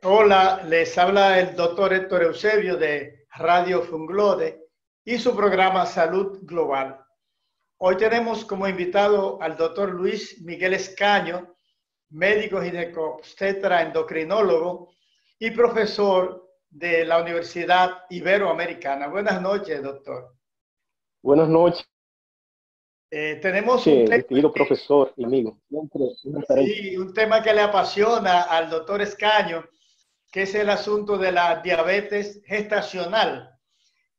Hola, les habla el doctor Héctor Eusebio de Radio Funglode y su programa Salud Global. Hoy tenemos como invitado al doctor Luis Miguel Escaño, médico ginecobstetra endocrinólogo y profesor de la Universidad Iberoamericana. Buenas noches, doctor. Buenas noches, Tenemos un tema, distinguido profesor y amigo. sí, un tema que le apasiona al doctor Escaño, que es el asunto de la diabetes gestacional.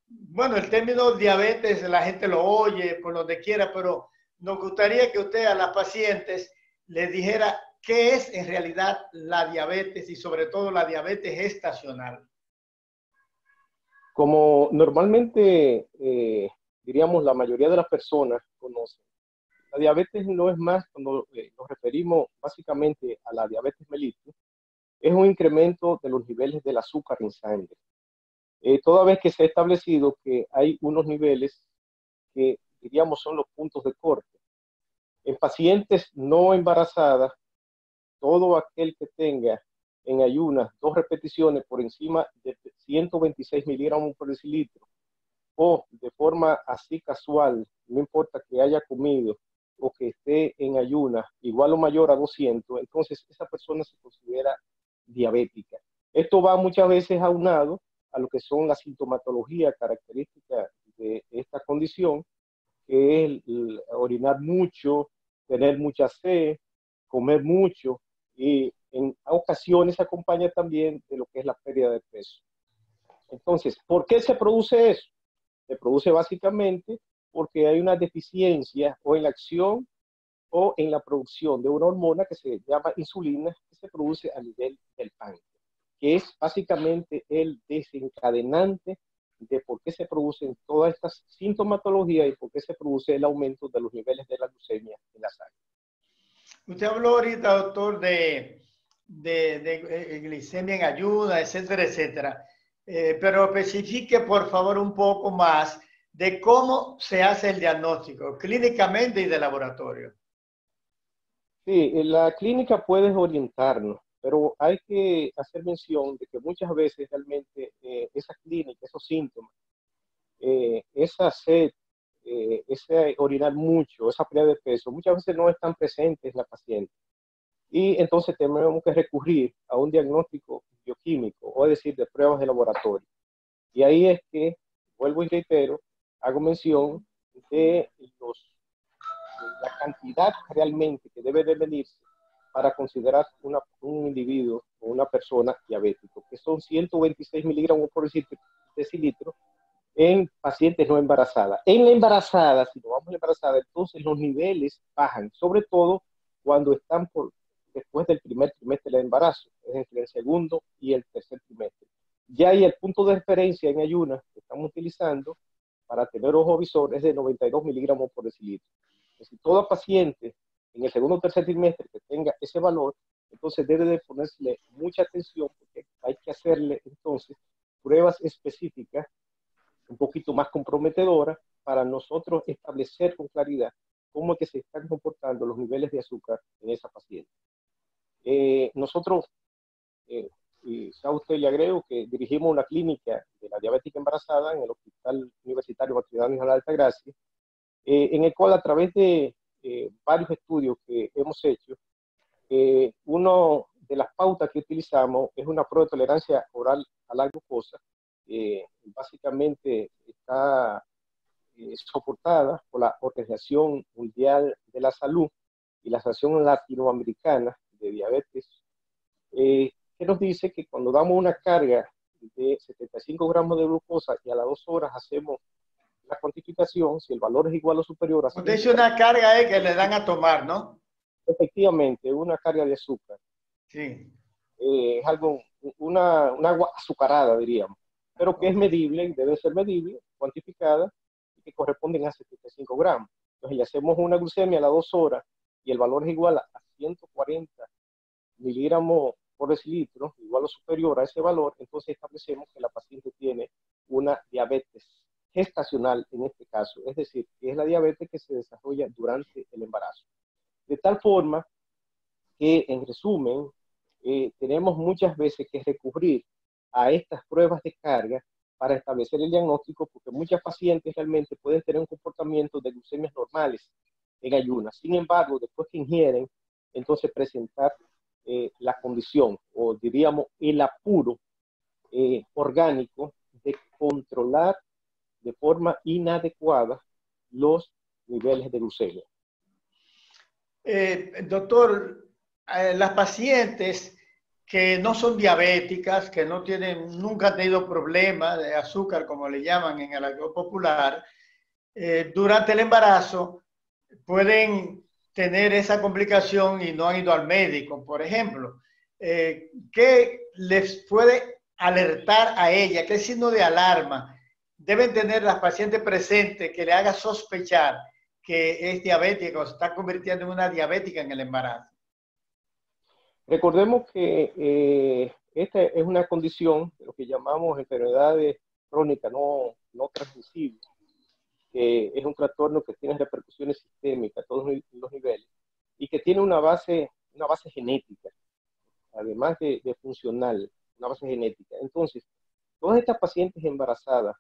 Bueno, el término diabetes la gente lo oye por donde quiera, pero nos gustaría que usted a las pacientes les dijera qué es en realidad la diabetes y sobre todo la diabetes gestacional. Como normalmente, diríamos, la mayoría de las personas conocen, la diabetes no es más cuando nos referimos básicamente a la diabetes mellitus, es un incremento de los niveles del azúcar en sangre. Toda vez que se ha establecido que hay unos niveles que diríamos son los puntos de corte. En pacientes no embarazadas, todo aquel que tenga en ayunas 2 repeticiones por encima de 126 miligramos por decilitro o de forma así casual, no importa que haya comido o que esté en ayunas igual o mayor a 200, entonces esa persona se considera diabética. Esto va muchas veces aunado a lo que son las sintomatologías características de esta condición, que es el orinar mucho, tener mucha sed, comer mucho, y en ocasiones acompaña también de lo que es la pérdida de peso. Entonces, ¿por qué se produce eso? Se produce básicamente porque hay una deficiencia o en la acción o en la producción de una hormona que se llama insulina, que se produce a nivel del páncreas, que es básicamente el desencadenante de por qué se producen todas estas sintomatologías y por qué se produce el aumento de los niveles de la glucemia en la sangre. Usted habló ahorita, doctor, de glicemia en ayuda, etcétera, etcétera. Pero especifique, por favor, un poco más de cómo se hace el diagnóstico clínicamente y de laboratorio. Sí, en la clínica puedes orientarnos, pero hay que hacer mención de que muchas veces realmente esa clínica, esos síntomas, esa sed, ese orinar mucho, esa pérdida de peso, muchas veces no están presentes en la paciente. Y entonces tenemos que recurrir a un diagnóstico bioquímico, o es decir, de pruebas de laboratorio. Y ahí es que, vuelvo y reitero, hago mención de la cantidad realmente que debe de venirse para considerar un individuo o una persona diabético, que son 126 miligramos por decilitro en pacientes no embarazadas. En la embarazada, si no vamos a la embarazada, entonces los niveles bajan, sobre todo cuando están después del primer trimestre del embarazo, es entre el segundo y el tercer trimestre. Ya ahí el punto de referencia en ayunas que estamos utilizando para tener ojo visor es de 92 miligramos por decilitro. Si toda paciente en el segundo o tercer trimestre que tenga ese valor, entonces debe de ponerle mucha atención porque hay que hacerle entonces pruebas específicas un poquito más comprometedoras para nosotros establecer con claridad cómo es que se están comportando los niveles de azúcar en esa paciente. Nosotros, y a usted le agrego que dirigimos una clínica de la diabética embarazada en el Hospital Universitario Maximiliano de la Altagracia, en el cual a través de varios estudios que hemos hecho, una de las pautas que utilizamos es una prueba de tolerancia oral a la glucosa. Básicamente está soportada por la Organización Mundial de la Salud y la Asociación Latinoamericana de Diabetes, que nos dice que cuando damos una carga de 75 gramos de glucosa y a las 2 horas hacemos la cuantificación, si el valor es igual o superior a 100, usted dice una carga que le dan a tomar, ¿no? efectivamente, una carga de azúcar. Sí. Es algo, una agua azucarada, diríamos, pero que es medible, debe ser medible, cuantificada, y que corresponden a 75 gramos. Entonces, le hacemos una glucemia a las 2 horas y el valor es igual a 140 miligramos por decilitro, igual o superior a ese valor, entonces establecemos que la paciente tiene una diabetes gestacional en este caso, es decir, que es la diabetes que se desarrolla durante el embarazo. De tal forma que, en resumen, tenemos muchas veces que recurrir a estas pruebas de carga para establecer el diagnóstico, porque muchas pacientes realmente pueden tener un comportamiento de glucemias normales en ayunas. Sin embargo, después que ingieren, entonces presentar la condición, o diríamos el apuro orgánico de controlar de forma inadecuada los niveles de glucemia. Doctor, las pacientes que no son diabéticas, que no tienen, nunca han tenido problemas de azúcar, como le llaman en el argot popular, durante el embarazo pueden tener esa complicación y no han ido al médico, por ejemplo. ¿Qué les puede alertar a ella? ¿Qué signo de alarma deben tener las pacientes presentes que le haga sospechar que es diabética o se está convirtiendo en una diabética en el embarazo? Recordemos que esta es una condición, lo que llamamos enfermedades crónicas no transmisibles, que es un trastorno que tiene repercusiones sistémicas a todos los niveles y que tiene una base genética, además de funcional, una base genética. Entonces, todas estas pacientes embarazadas,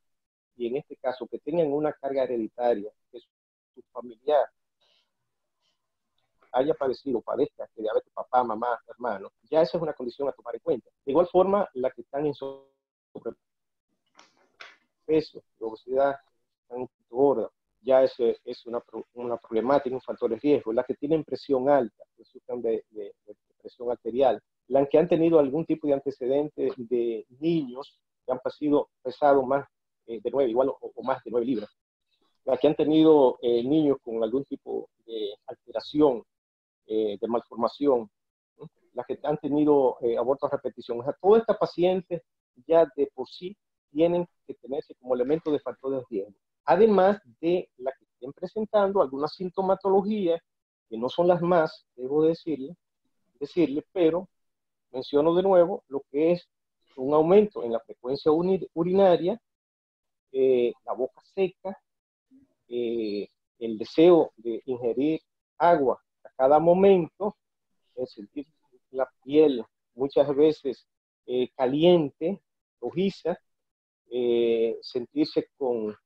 y en este caso que tengan una carga hereditaria, que su familiar haya padecido o padezca de diabetes, papá, mamá, hermano, ya esa es una condición a tomar en cuenta. De igual forma, la que están en sobrepeso, obesidad, están gorda, ya es una problemática, un factor de riesgo. Las que tienen presión alta, que sufren de presión arterial, las que han tenido algún tipo de antecedente de niños que han pesado más de 9, igual o más de 9 libras, las que han tenido niños con algún tipo de alteración, de malformación, ¿no? Las que han tenido abortos a repetición. O sea, todas estas pacientes ya de por sí tienen que tenerse como elemento de factor de riesgo. Además de las que estén presentando alguna sintomatología, que no son las más, debo decirle, pero menciono de nuevo lo que es un aumento en la frecuencia urinaria, la boca seca, el deseo de ingerir agua a cada momento, sentir la piel muchas veces caliente, rojiza, sentirse con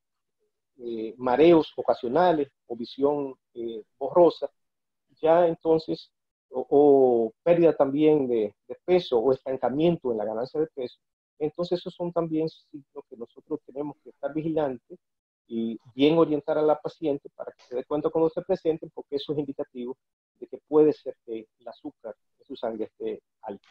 mareos ocasionales o visión borrosa, ya entonces, o pérdida también de peso o estancamiento en la ganancia de peso. Entonces esos son también signos que nosotros tenemos que estar vigilantes y bien orientar a la paciente para que se dé cuenta cuando se presenten, porque eso es indicativo de que puede ser que el azúcar de su sangre esté alta.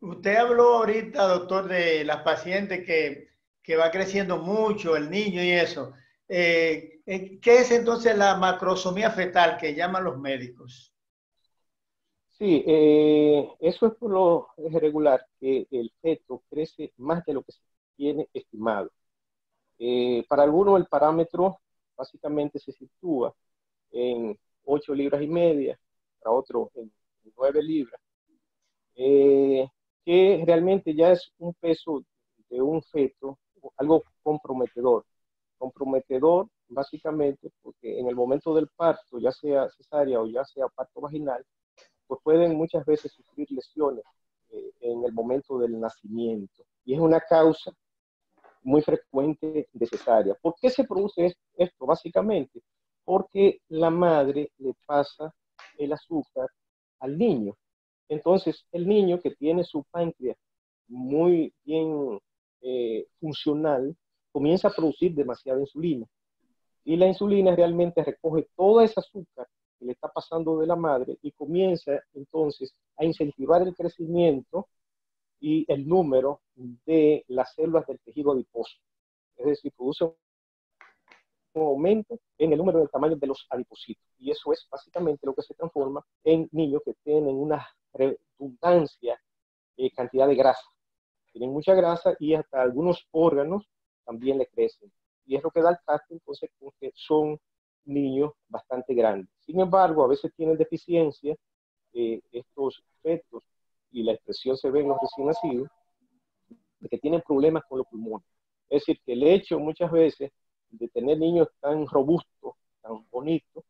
Usted habló ahorita, doctor, de las pacientes que va creciendo mucho, el niño y eso. ¿Qué es entonces la macrosomía fetal que llaman los médicos? Sí, eso es por lo regular, que el feto crece más de lo que se tiene estimado. Para algunos el parámetro básicamente se sitúa en 8 libras y media, para otros en 9 libras, que realmente ya es un peso de un feto, algo comprometedor. Comprometedor básicamente porque en el momento del parto, ya sea cesárea o ya sea parto vaginal, pues pueden muchas veces sufrir lesiones en el momento del nacimiento. Y es una causa muy frecuente de cesárea. ¿Por qué se produce esto? Básicamente porque la madre le pasa el azúcar al niño. Entonces, el niño que tiene su páncreas muy bien funcional, comienza a producir demasiada insulina. Y la insulina realmente recoge todo ese azúcar que le está pasando de la madre y comienza entonces a incentivar el crecimiento y el número de las células del tejido adiposo. Es decir, produce un aumento en el número del tamaño de los adipocitos. Y eso es básicamente lo que se transforma en niños que tienen una redundancia cantidad de grasa. Tienen mucha grasa y hasta algunos órganos también le crecen. Y es lo que da el traste, entonces, porque son niños bastante grandes. Sin embargo, a veces tienen deficiencia estos fetos, y la expresión se ve en los recién nacidos, de que tienen problemas con los pulmones. Es decir, que el hecho muchas veces de tener niños tan robustos, tan bonitos,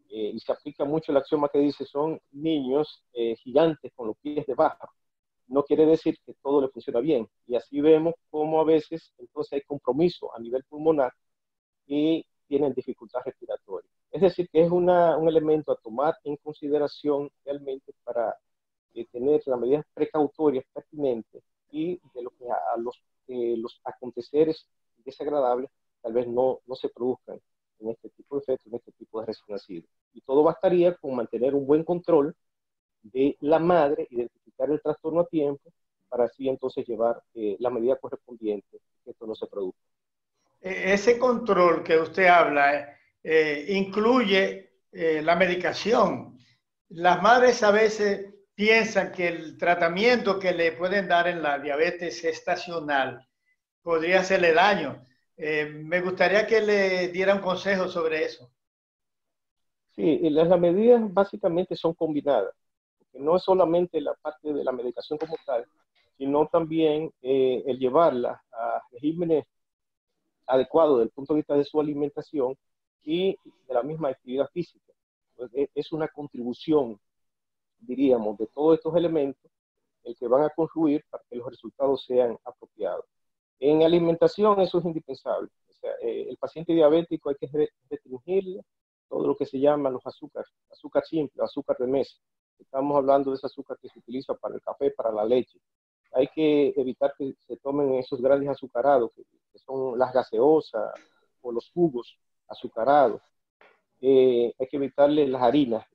y se aplica mucho el axioma que dice son niños gigantes con los pies de barro. no quiere decir que todo le funciona bien. Y así vemos cómo a veces entonces hay compromiso a nivel pulmonar y tienen dificultad respiratoria. Es decir, que es un elemento a tomar en consideración realmente para tener las medidas precautorias pertinentes y de lo que a los aconteceres desagradables tal vez no se produzcan en este tipo de efectos, en este tipo de recién nacidos. Y todo bastaría con mantener un buen control de la madre, identificar el trastorno a tiempo, para así entonces llevar la medida correspondiente que esto no se produzca. Ese control que usted habla incluye la medicación. Las madres a veces piensan que el tratamiento que le pueden dar en la diabetes gestacional podría hacerle daño. Me gustaría que le diera un consejo sobre eso. Sí, las medidas básicamente son combinadas, porque no es solamente la parte de la medicación como tal, sino también el llevarla a regímenes adecuados desde el punto de vista de su alimentación y de la misma actividad física. Entonces, es una contribución, diríamos, de todos estos elementos el que van a confluir para que los resultados sean apropiados. En alimentación eso es indispensable. O sea, el paciente diabético hay que restringirle todo lo que se llama los azúcares, azúcar simple, azúcar de mesa. Estamos hablando de ese azúcar que se utiliza para el café, para la leche. Hay que evitar que se tomen esos grandes azucarados, que son las gaseosas o los jugos azucarados. Hay que evitarle las harinas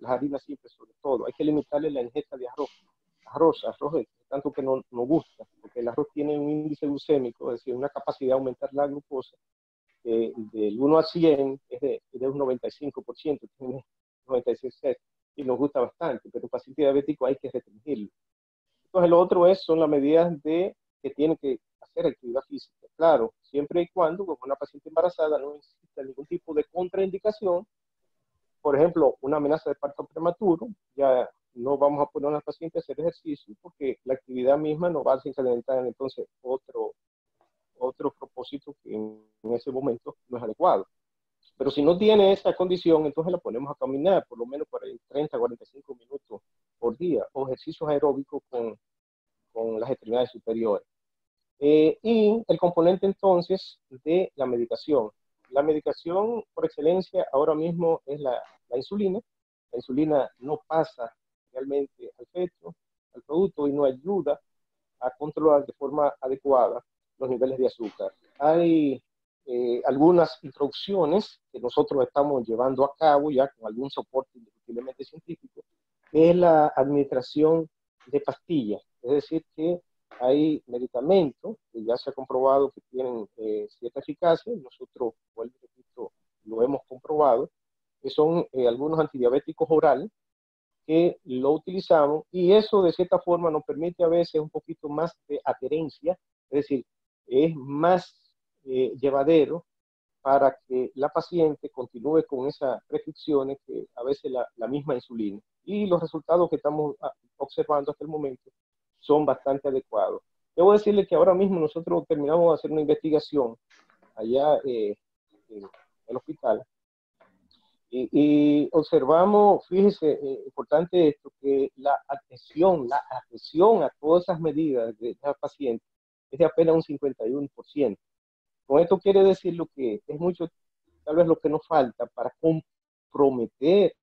simples sobre todo. Hay que limitarle la ingesta de arroz tanto que no gusta, porque el arroz tiene un índice glucémico, es decir, una capacidad de aumentar la glucosa del 1 a 100 es de un 95%, tiene 96 y nos gusta bastante, pero el paciente diabético hay que restringirlo. Entonces lo otro son las medidas que tiene que hacer actividad física. Claro, siempre y cuando como una paciente embarazada no exista ningún tipo de contraindicación, por ejemplo, una amenaza de parto prematuro, ya no vamos a poner a la paciente a hacer ejercicio porque la actividad misma no va a desencadenar entonces otro propósito que en ese momento no es adecuado. Pero si no tiene esa condición, entonces la ponemos a caminar por lo menos por 30 a 45 minutos por día o ejercicios aeróbicos con las extremidades superiores. Y el componente entonces de la medicación. La medicación por excelencia ahora mismo es la insulina. La insulina no pasa realmente al feto, al producto, y no ayuda a controlar de forma adecuada los niveles de azúcar. Hay algunas introducciones que nosotros estamos llevando a cabo ya con algún soporte indiscutiblemente científico, que es la administración de pastillas. Es decir, que hay medicamentos que ya se ha comprobado que tienen cierta eficacia, nosotros, vuelvo y repito, lo hemos comprobado, que son algunos antidiabéticos orales que lo utilizamos y eso de cierta forma nos permite a veces un poquito más de adherencia, es decir, es más llevadero para que la paciente continúe con esas prescripciones que a veces la misma insulina. Y los resultados que estamos observando hasta el momento son bastante adecuados. Debo decirle que ahora mismo nosotros terminamos de hacer una investigación allá en el hospital y observamos, fíjese, importante esto, que la adhesión a todas esas medidas de la paciente es de apenas un 51%. Con esto quiere decir lo que es mucho, tal vez lo que nos falta para comprometer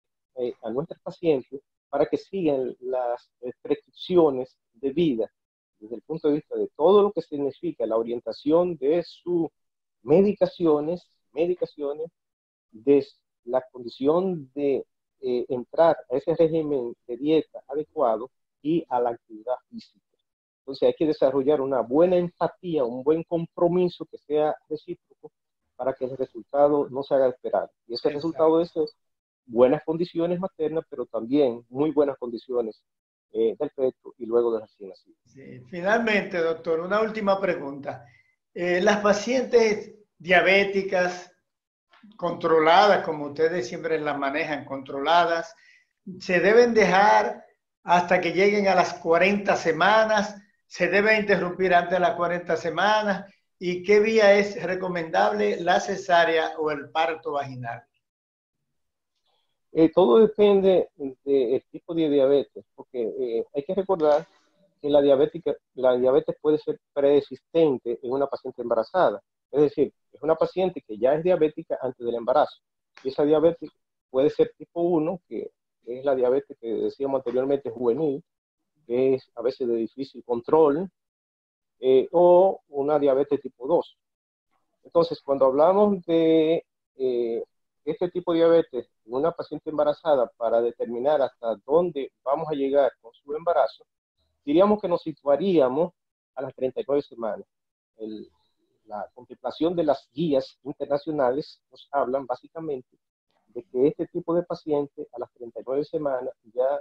a nuestros pacientes para que sigan las prescripciones de vida desde el punto de vista de todo lo que significa la orientación de sus medicaciones, de la condición de entrar a ese régimen de dieta adecuado y a la actividad física. Entonces hay que desarrollar una buena empatía, un buen compromiso que sea recíproco para que el resultado no se haga esperar. Y ese resultado es buenas condiciones maternas, pero también muy buenas condiciones del feto y luego de recién nacido. Sí. Finalmente, doctor, una última pregunta. Las pacientes diabéticas controladas, como ustedes siempre las manejan, controladas, se deben dejar hasta que lleguen a las 40 semanas, se debe interrumpir antes de las 40 semanas, y qué vía es recomendable, la cesárea o el parto vaginal. Todo depende del tipo de diabetes, porque hay que recordar que la diabetes puede ser preexistente en una paciente embarazada. Es decir, es una paciente que ya es diabética antes del embarazo. Y esa diabetes puede ser tipo 1, que es la diabetes que decíamos anteriormente juvenil, que es a veces de difícil control, o una diabetes tipo 2. Entonces, cuando hablamos de este tipo de diabetes en una paciente embarazada para determinar hasta dónde vamos a llegar con su embarazo, diríamos que nos situaríamos a las 39 semanas. La contemplación de las guías internacionales nos hablan básicamente de que este tipo de paciente a las 39 semanas ya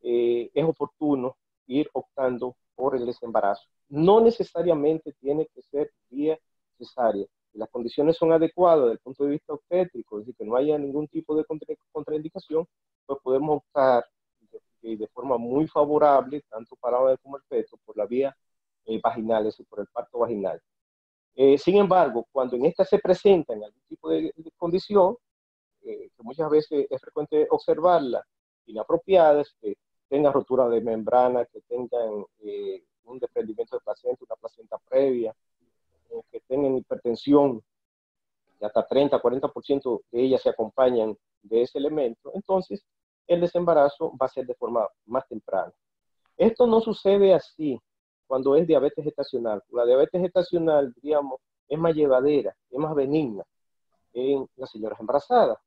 es oportuno ir optando por el desembarazo. No necesariamente tiene que ser vía cesárea. Si las condiciones son adecuadas desde el punto de vista obstétrico, es decir, que no haya ningún tipo de contraindicación, pues podemos optar de forma muy favorable, tanto para la madre como el feto, por la vía vaginal, es decir, por el parto vaginal. Sin embargo, cuando en esta se presentan algún tipo de condición, que muchas veces es frecuente observarla, inapropiadas, que tengan rotura de membrana, que tengan un desprendimiento de placenta, una placenta previa, que tengan hipertensión, y hasta 30-40% de ellas se acompañan de ese elemento, entonces el desembarazo va a ser de forma más temprana. Esto no sucede así cuando es diabetes gestacional. La diabetes gestacional, digamos, es más llevadera, es más benigna en las señoras embarazadas,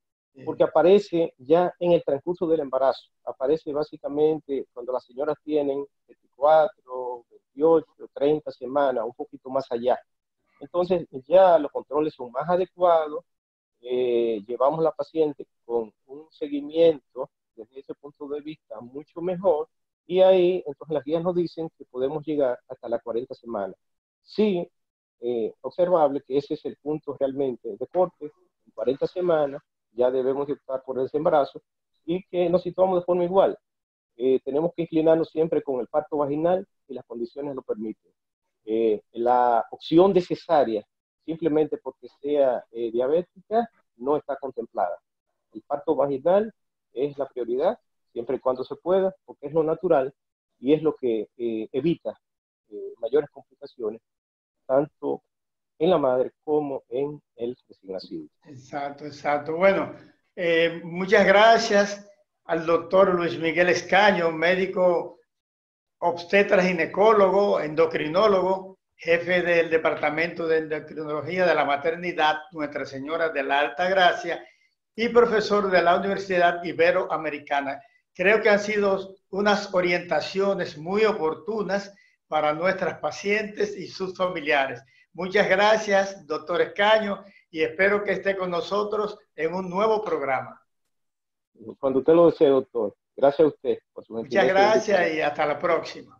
porque aparece ya en el transcurso del embarazo. Aparece básicamente cuando las señoras tienen 24, 28, 30 semanas, un poquito más allá. Entonces ya los controles son más adecuados, llevamos a la paciente con un seguimiento desde ese punto de vista mucho mejor, y ahí entonces las guías nos dicen que podemos llegar hasta las 40 semanas. Sí, observable que ese es el punto realmente de corte, en 40 semanas ya debemos optar por el desembarazo, y que nos situamos de forma igual. Tenemos que inclinarnos siempre con el parto vaginal y las condiciones lo permiten. La opción de cesárea, simplemente porque sea diabética, no está contemplada. El parto vaginal es la prioridad, siempre y cuando se pueda, porque es lo natural y es lo que evita mayores complicaciones, tanto en la madre como en el recién nacido. Exacto, exacto. Bueno, muchas gracias al doctor Luis Miguel Escaño, médico obstetra ginecólogo, endocrinólogo, jefe del Departamento de Endocrinología de la Maternidad Nuestra Señora de la Alta Gracia y profesor de la Universidad Iberoamericana. Creo que han sido unas orientaciones muy oportunas para nuestras pacientes y sus familiares. Muchas gracias, doctor Escaño, y espero que esté con nosotros en un nuevo programa. Cuando usted lo desee, doctor. Gracias a usted por su gentileza. Muchas gracias y hasta la próxima.